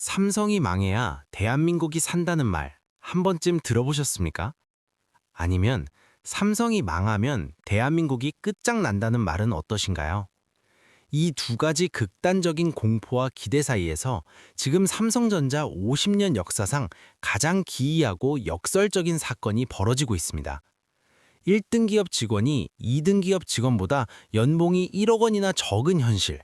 삼성이 망해야 대한민국이 산다는 말 한 번쯤 들어보셨습니까? 아니면 삼성이 망하면 대한민국이 끝장난다는 말은 어떠신가요? 이 두 가지 극단적인 공포와 기대 사이에서 지금 삼성전자 50년 역사상 가장 기이하고 역설적인 사건이 벌어지고 있습니다. 1등 기업 직원이 2등 기업 직원보다 연봉이 1억 원이나 적은 현실.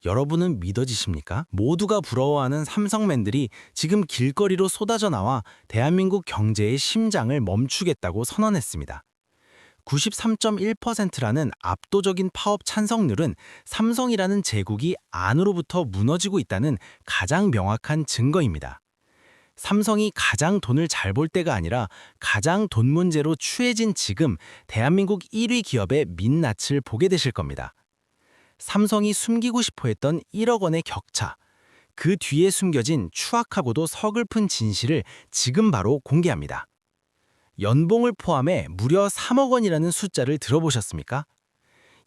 여러분은 믿어지십니까? 모두가 부러워하는 삼성맨들이 지금 길거리로 쏟아져 나와 대한민국 경제의 심장을 멈추겠다고 선언했습니다. 93.1%라는 압도적인 파업 찬성률은 삼성이라는 제국이 안으로부터 무너지고 있다는 가장 명확한 증거입니다. 삼성이 가장 돈을 잘 벌 때가 아니라 가장 돈 문제로 추해진 지금 대한민국 1위 기업의 민낯을 보게 되실 겁니다. 삼성이 숨기고 싶어 했던 1억 원의 격차, 그 뒤에 숨겨진 추악하고도 서글픈 진실을 지금 바로 공개합니다. 연봉을 포함해 무려 3억 원이라는 숫자를 들어보셨습니까?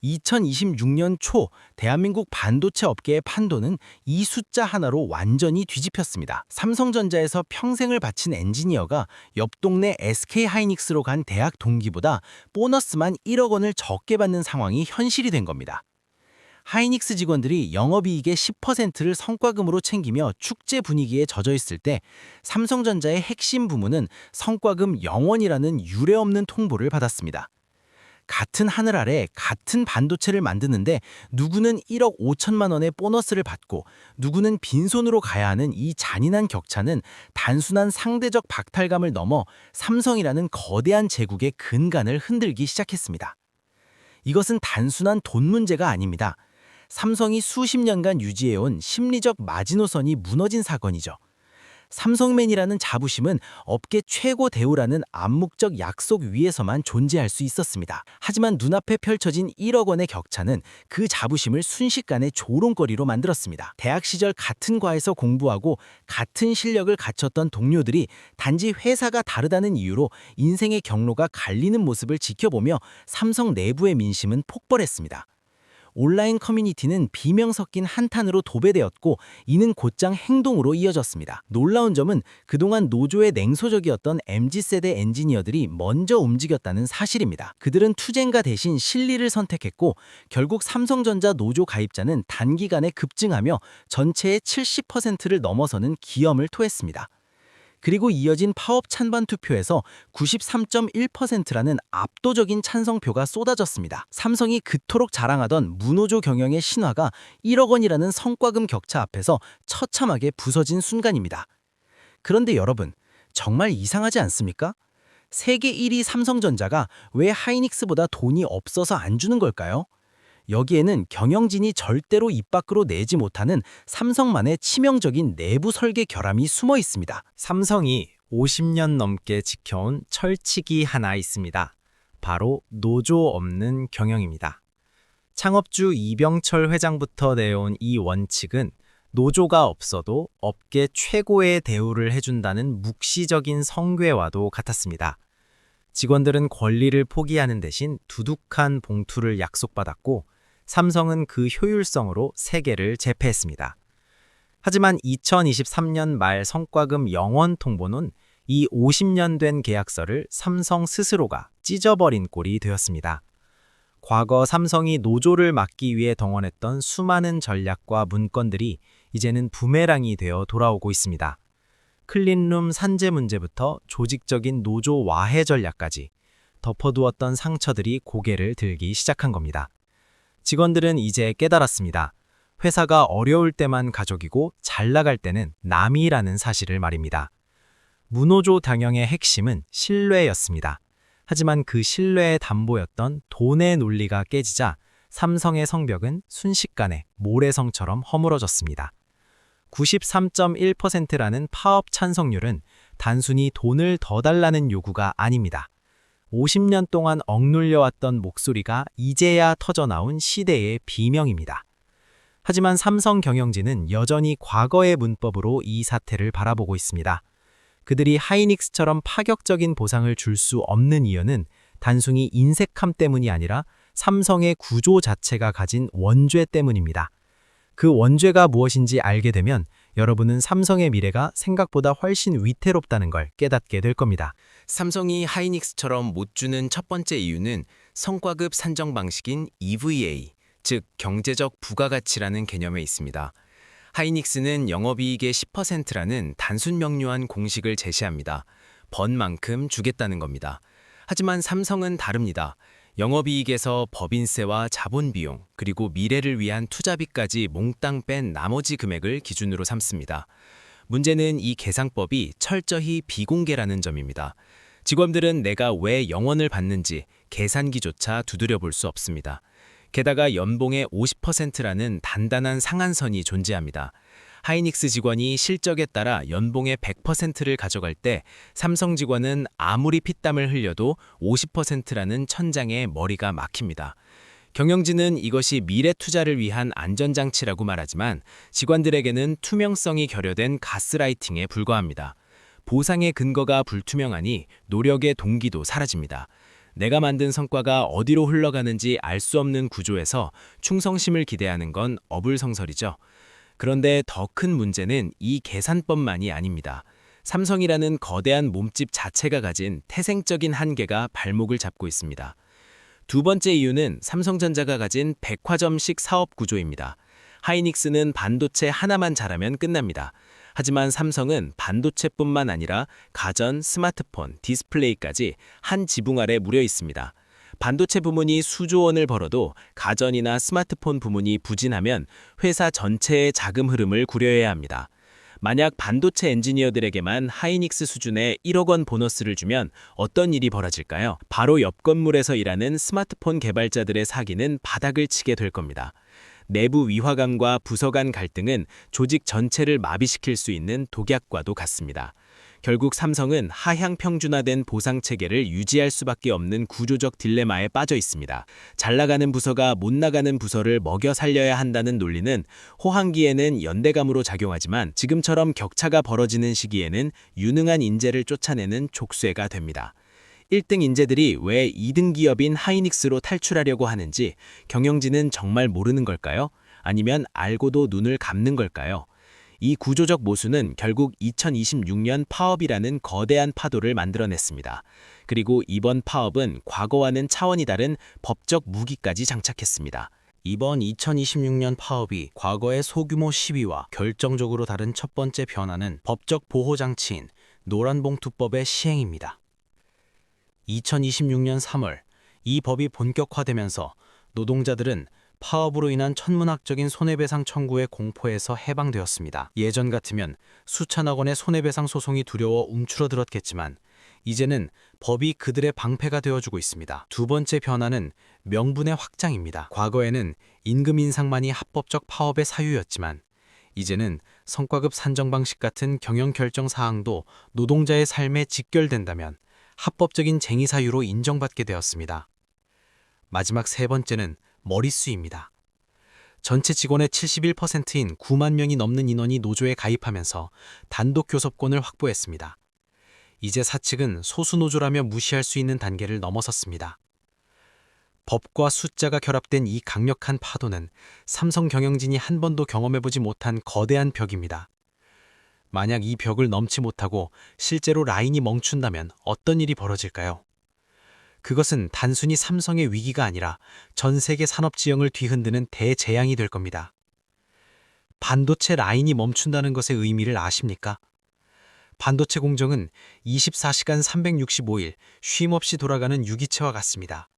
2026년 초 대한민국 반도체 업계의 판도는 이 숫자 하나로 완전히 뒤집혔습니다. 삼성전자에서 평생을 바친 엔지니어가 옆 동네 SK하이닉스로 간 대학 동기보다 보너스만 1억 원을 적게 받는 상황이 현실이 된 겁니다. 하이닉스 직원들이 영업이익의 10%를 성과금으로 챙기며 축제 분위기에 젖어 있을 때 삼성전자의 핵심 부문은 성과금 0원이라는 유례없는 통보를 받았습니다. 같은 하늘 아래 같은 반도체를 만드는데 누구는 1억 5천만 원의 보너스를 받고 누구는 빈손으로 가야 하는 이 잔인한 격차는 단순한 상대적 박탈감을 넘어 삼성이라는 거대한 제국의 근간을 흔들기 시작했습니다. 이것은 단순한 돈 문제가 아닙니다. 삼성이 수십 년간 유지해온 심리적 마지노선이 무너진 사건이죠. 삼성맨이라는 자부심은 업계 최고 대우라는 암묵적 약속 위에서만 존재할 수 있었습니다. 하지만 눈앞에 펼쳐진 1억 원의 격차는 그 자부심을 순식간에 조롱거리로 만들었습니다. 대학 시절 같은 과에서 공부하고 같은 실력을 갖췄던 동료들이 단지 회사가 다르다는 이유로 인생의 경로가 갈리는 모습을 지켜보며 삼성 내부의 민심은 폭발했습니다. 온라인 커뮤니티는 비명 섞인 한탄으로 도배되었고 이는 곧장 행동으로 이어졌습니다. 놀라운 점은 그동안 노조에 냉소적이었던 MZ세대 엔지니어들이 먼저 움직였다는 사실입니다. 그들은 투쟁가 대신 실리를 선택했고 결국 삼성전자 노조 가입자는 단기간에 급증하며 전체의 70%를 넘어서는 기염을 토했습니다. 그리고 이어진 파업 찬반 투표에서 93.1%라는 압도적인 찬성표가 쏟아졌습니다. 삼성이 그토록 자랑하던 무노조 경영의 신화가 1억 원이라는 성과금 격차 앞에서 처참하게 부서진 순간입니다. 그런데 여러분, 정말 이상하지 않습니까? 세계 1위 삼성전자가 왜 하이닉스보다 돈이 없어서 안 주는 걸까요? 여기에는 경영진이 절대로 입 밖으로 내지 못하는 삼성만의 치명적인 내부 설계 결함이 숨어 있습니다. 삼성이 50년 넘게 지켜온 철칙이 하나 있습니다. 바로 노조 없는 경영입니다. 창업주 이병철 회장부터 내온 이 원칙은 노조가 없어도 업계 최고의 대우를 해준다는 묵시적인 성괴와도 같았습니다. 직원들은 권리를 포기하는 대신 두둑한 봉투를 약속받았고 삼성은 그 효율성으로 세계를 제패했습니다. 하지만 2023년 말 성과금 0원 통보는 이 50년 된 계약서를 삼성 스스로가 찢어버린 꼴이 되었습니다. 과거 삼성이 노조를 막기 위해 동원했던 수많은 전략과 문건들이 이제는 부메랑이 되어 돌아오고 있습니다. 클린룸 산재 문제부터 조직적인 노조 와해 전략까지 덮어두었던 상처들이 고개를 들기 시작한 겁니다. 직원들은 이제 깨달았습니다. 회사가 어려울 때만 가족이고 잘 나갈 때는 남이라는 사실을 말입니다. 무노조 당형의 핵심은 신뢰였습니다. 하지만 그 신뢰의 담보였던 돈의 논리가 깨지자 삼성의 성벽은 순식간에 모래성처럼 허물어졌습니다. 93.1%라는 파업 찬성률은 단순히 돈을 더 달라는 요구가 아닙니다. 50년 동안 억눌려왔던 목소리가 이제야 터져나온 시대의 비명입니다. 하지만 삼성 경영진은 여전히 과거의 문법으로 이 사태를 바라보고 있습니다. 그들이 하이닉스처럼 파격적인 보상을 줄 수 없는 이유는 단순히 인색함 때문이 아니라 삼성의 구조 자체가 가진 원죄 때문입니다. 그 원죄가 무엇인지 알게 되면 여러분은 삼성의 미래가 생각보다 훨씬 위태롭다는 걸 깨닫게 될 겁니다. 삼성이 하이닉스처럼 못 주는 첫 번째 이유는 성과급 산정 방식인 EVA, 즉 경제적 부가가치라는 개념에 있습니다. 하이닉스는 영업이익의 10%라는 단순 명료한 공식을 제시합니다. 번 만큼 주겠다는 겁니다. 하지만 삼성은 다릅니다. 영업이익에서 법인세와 자본비용, 그리고 미래를 위한 투자비까지 몽땅 뺀 나머지 금액을 기준으로 삼습니다. 문제는 이 계산법이 철저히 비공개라는 점입니다. 직원들은 내가 왜 영원을 받는지 계산기조차 두드려 볼 수 없습니다. 게다가 연봉의 50%라는 단단한 상한선이 존재합니다. 하이닉스 직원이 실적에 따라 연봉의 100%를 가져갈 때 삼성 직원은 아무리 피땀을 흘려도 50%라는 천장에 머리가 막힙니다. 경영진은 이것이 미래 투자를 위한 안전장치라고 말하지만 직원들에게는 투명성이 결여된 가스라이팅에 불과합니다. 보상의 근거가 불투명하니 노력의 동기도 사라집니다. 내가 만든 성과가 어디로 흘러가는지 알 수 없는 구조에서 충성심을 기대하는 건 어불성설이죠. 그런데 더 큰 문제는 이 계산법만이 아닙니다. 삼성이라는 거대한 몸집 자체가 가진 태생적인 한계가 발목을 잡고 있습니다. 두 번째 이유는 삼성전자가 가진 백화점식 사업 구조입니다. 하이닉스는 반도체 하나만 잘하면 끝납니다. 하지만 삼성은 반도체뿐만 아니라 가전, 스마트폰, 디스플레이까지 한 지붕 아래 무려 있습니다. 반도체 부문이 수조 원을 벌어도 가전이나 스마트폰 부문이 부진하면 회사 전체의 자금 흐름을 고려해야 합니다. 만약 반도체 엔지니어들에게만 하이닉스 수준의 1억 원 보너스를 주면 어떤 일이 벌어질까요? 바로 옆 건물에서 일하는 스마트폰 개발자들의 사기는 바닥을 치게 될 겁니다. 내부 위화감과 부서 간 갈등은 조직 전체를 마비시킬 수 있는 독약과도 같습니다. 결국 삼성은 하향 평준화된 보상 체계를 유지할 수밖에 없는 구조적 딜레마에 빠져 있습니다. 잘 나가는 부서가 못 나가는 부서를 먹여 살려야 한다는 논리는 호황기에는 연대감으로 작용하지만 지금처럼 격차가 벌어지는 시기에는 유능한 인재를 쫓아내는 족쇄가 됩니다. 1등 인재들이 왜 2등 기업인 하이닉스로 탈출하려고 하는지 경영진은 정말 모르는 걸까요? 아니면 알고도 눈을 감는 걸까요? 이 구조적 모순은 결국 2026년 파업이라는 거대한 파도를 만들어냈습니다. 그리고 이번 파업은 과거와는 차원이 다른 법적 무기까지 장착했습니다. 이번 2026년 파업이 과거의 소규모 시위와 결정적으로 다른 첫 번째 변화는 법적 보호장치인 노란봉투법의 시행입니다. 2026년 3월 이 법이 본격화되면서 노동자들은 파업으로 인한 천문학적인 손해배상 청구의 공포에서 해방되었습니다. 예전 같으면 수천억 원의 손해배상 소송이 두려워 움츠러들었겠지만 이제는 법이 그들의 방패가 되어주고 있습니다. 두 번째 변화는 명분의 확장입니다. 과거에는 임금 인상만이 합법적 파업의 사유였지만 이제는 성과급 산정 방식 같은 경영 결정 사항도 노동자의 삶에 직결된다면 합법적인 쟁의 사유로 인정받게 되었습니다. 마지막 세 번째는 머릿수입니다. 전체 직원의 71%인 9만 명이 넘는 인원이 노조에 가입하면서 단독 교섭권을 확보했습니다. 이제 사측은 소수 노조라며 무시할 수 있는 단계를 넘어섰습니다. 법과 숫자가 결합된 이 강력한 파도는 삼성 경영진이 한 번도 경험해보지 못한 거대한 벽입니다. 만약 이 벽을 넘지 못하고 실제로 라인이 멈춘다면 어떤 일이 벌어질까요? 그것은 단순히 삼성의 위기가 아니라 전 세계 산업 지형을 뒤흔드는 대재앙이 될 겁니다. 반도체 라인이 멈춘다는 것의 의미를 아십니까? 반도체 공정은 24시간 365일 쉼없이 돌아가는 유기체와 같습니다.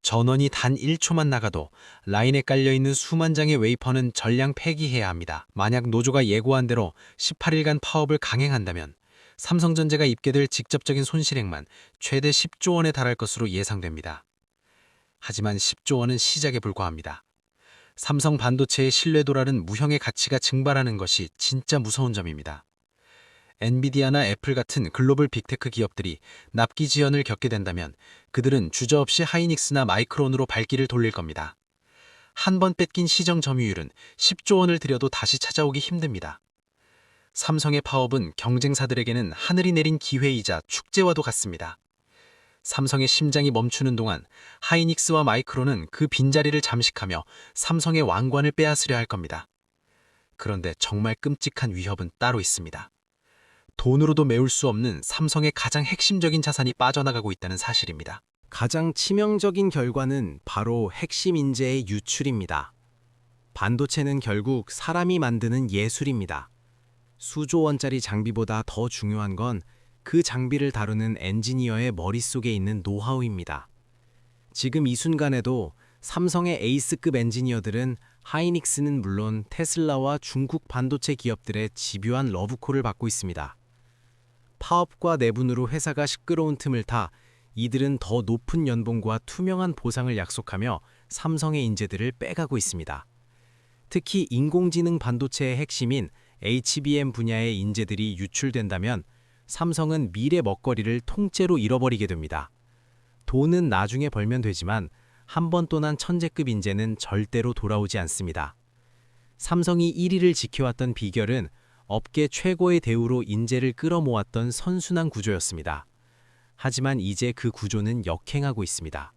전원이 단 1초만 나가도 라인에 깔려있는 수만 장의 웨이퍼는 전량 폐기해야 합니다. 만약 노조가 예고한 대로 18일간 파업을 강행한다면 삼성전자가 입게 될 직접적인 손실액만 최대 10조 원에 달할 것으로 예상됩니다. 하지만 10조 원은 시작에 불과합니다. 삼성 반도체의 신뢰도라는 무형의 가치가 증발하는 것이 진짜 무서운 점입니다. 엔비디아나 애플 같은 글로벌 빅테크 기업들이 납기 지연을 겪게 된다면 그들은 주저없이 하이닉스나 마이크론으로 발길을 돌릴 겁니다. 한 번 뺏긴 시정 점유율은 10조 원을 들여도 다시 찾아오기 힘듭니다. 삼성의 파업은 경쟁사들에게는 하늘이 내린 기회이자 축제와도 같습니다. 삼성의 심장이 멈추는 동안 하이닉스와 마이크론은 그 빈자리를 잠식하며 삼성의 왕관을 빼앗으려 할 겁니다. 그런데 정말 끔찍한 위협은 따로 있습니다. 돈으로도 메울 수 없는 삼성의 가장 핵심적인 자산이 빠져나가고 있다는 사실입니다. 가장 치명적인 결과는 바로 핵심 인재의 유출입니다. 반도체는 결국 사람이 만드는 예술입니다. 수조 원짜리 장비보다 더 중요한 건 그 장비를 다루는 엔지니어의 머릿속에 있는 노하우입니다. 지금 이 순간에도 삼성의 에이스급 엔지니어들은 하이닉스는 물론 테슬라와 중국 반도체 기업들의 집요한 러브콜을 받고 있습니다. 파업과 내분으로 회사가 시끄러운 틈을 타 이들은 더 높은 연봉과 투명한 보상을 약속하며 삼성의 인재들을 빼가고 있습니다. 특히 인공지능 반도체의 핵심인 HBM 분야의 인재들이 유출된다면 삼성은 미래 먹거리를 통째로 잃어버리게 됩니다. 돈은 나중에 벌면 되지만 한 번 떠난 천재급 인재는 절대로 돌아오지 않습니다. 삼성이 1위를 지켜왔던 비결은 업계 최고의 대우로 인재를 끌어모았던 선순환 구조였습니다. 하지만 이제 그 구조는 역행하고 있습니다.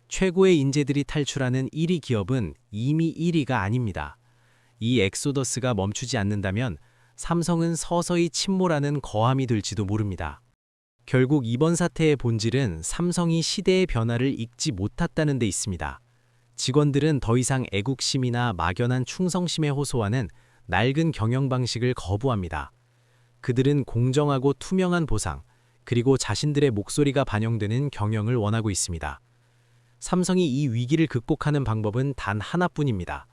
최고의 인재들이 탈출하는 1위 기업은 이미 1위가 아닙니다. 이 엑소더스가 멈추지 않는다면 삼성은 서서히 침몰하는 거함이 될지도 모릅니다. 결국 이번 사태의 본질은 삼성이 시대의 변화를 읽지 못했다는 데 있습니다. 직원들은 더 이상 애국심이나 막연한 충성심에 호소하는 낡은 경영 방식을 거부합니다. 그들은 공정하고 투명한 보상, 그리고 자신들의 목소리가 반영되는 경영을 원하고 있습니다. 삼성이 이 위기를 극복하는 방법은 단 하나뿐입니다.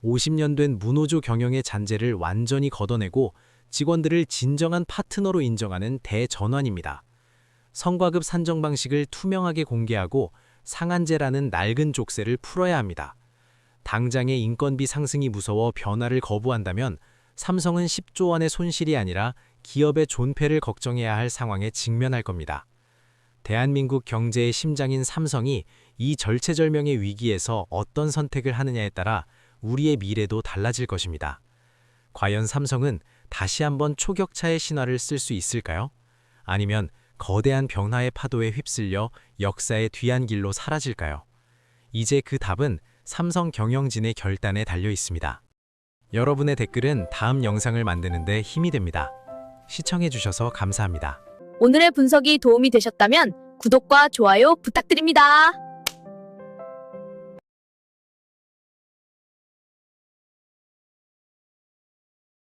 50년 된 무노조 경영의 잔재를 완전히 걷어내고 직원들을 진정한 파트너로 인정하는 대전환입니다. 성과급 산정 방식을 투명하게 공개하고 상한제라는 낡은 족쇄를 풀어야 합니다. 당장의 인건비 상승이 무서워 변화를 거부한다면 삼성은 10조 원의 손실이 아니라 기업의 존폐를 걱정해야 할 상황에 직면할 겁니다. 대한민국 경제의 심장인 삼성이 이 절체절명의 위기에서 어떤 선택을 하느냐에 따라 우리의 미래도 달라질 것입니다. 과연 삼성은 다시 한번 초격차의 신화를 쓸 수 있을까요? 아니면 거대한 변화의 파도에 휩쓸려 역사의 뒤안길로 사라질까요? 이제 그 답은 삼성 경영진의 결단에 달려 있습니다. 여러분의 댓글은 다음 영상을 만드는 데 힘이 됩니다. 시청해주셔서 감사합니다. 오늘의 분석이 도움이 되셨다면 구독과 좋아요 부탁드립니다.